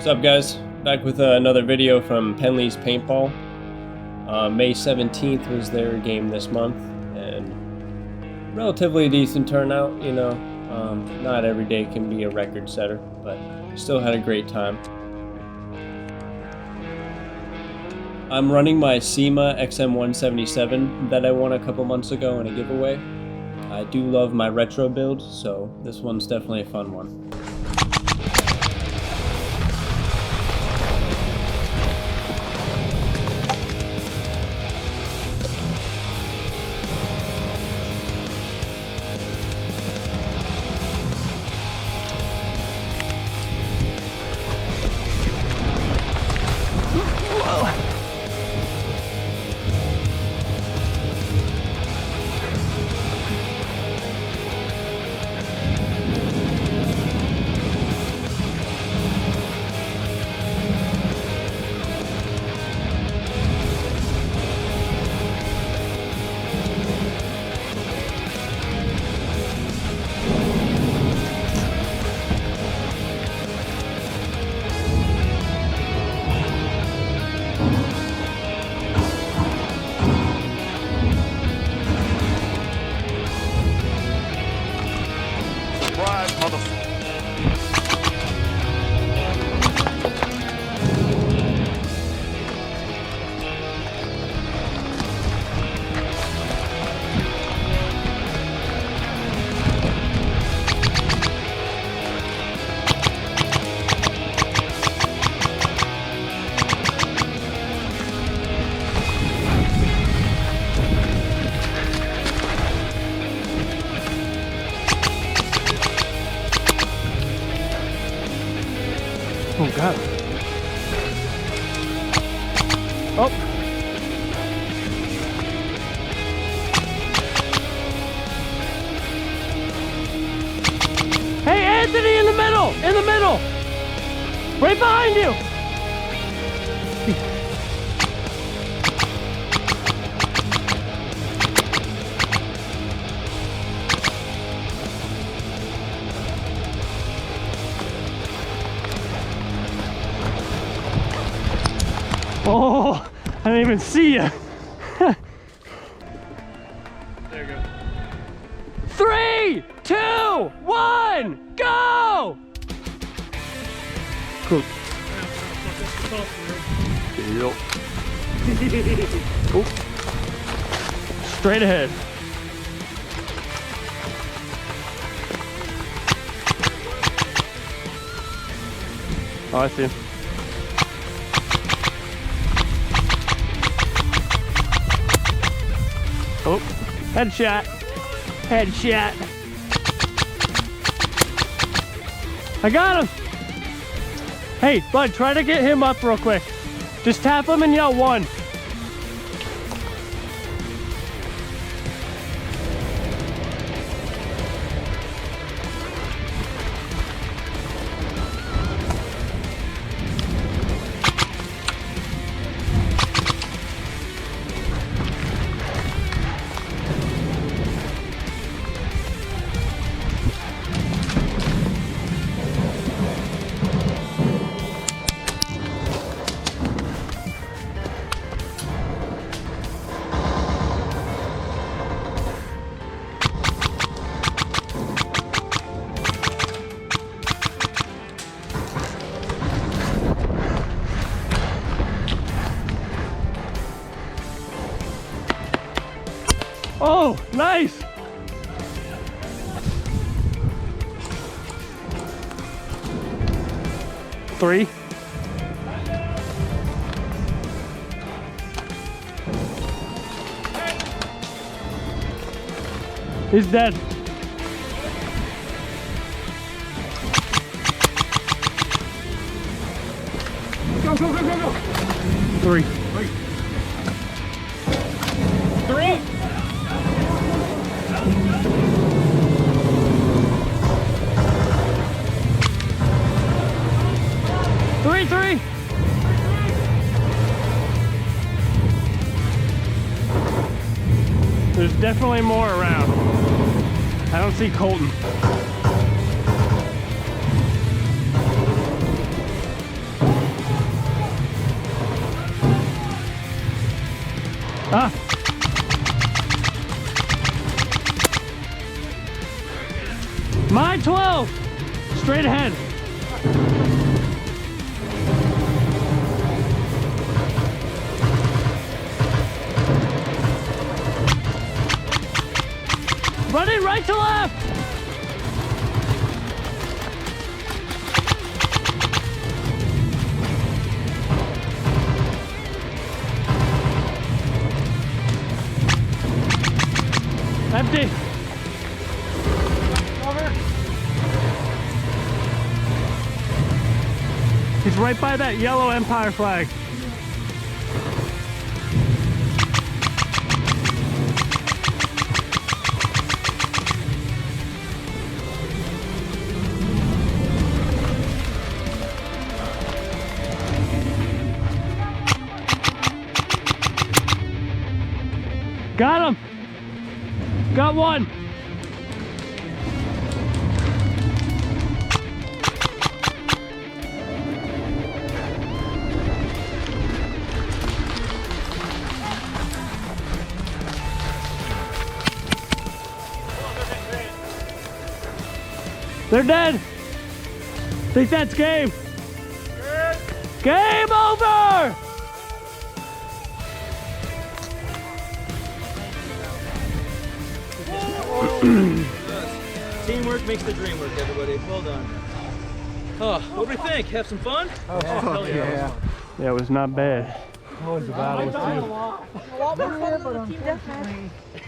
What's up, guys? Back with another video from Penley's Paintball. May 17th was their game this month, and relatively decent turnout, you know. Not every day can be a record setter, but still had a great time. I'm running my CYMA XM177 that I won a couple months ago in a giveaway. I do love my retro build, so this one's definitely a fun one. Oh God. Oh. Hey, Anthony, in the middle! In the middle! Right behind you! Oh, I didn't even see you. There you go. 3, 2, 1, go! Cool. Oh. Straight ahead. Oh, I see him. Oh, headshot. Headshot. I got him. Hey, bud, try to get him up real quick. Just tap him and yell 1. Oh, nice! Three. He's dead. Go, go, go, go, go! 3. 3. 3. There's definitely more around. I don't see Colton. Ah. My 12. Straight ahead. Running right to left. Empty. Over. He's right by that yellow Empire flag. Got him. Got one. They're dead. Think that's game. Good. Game over. Teamwork makes the dream work, everybody. Well done. Oh, what do we think? Have some fun? Oh, yeah. Yeah, it was not bad. A lot more fun than the team deathmatch.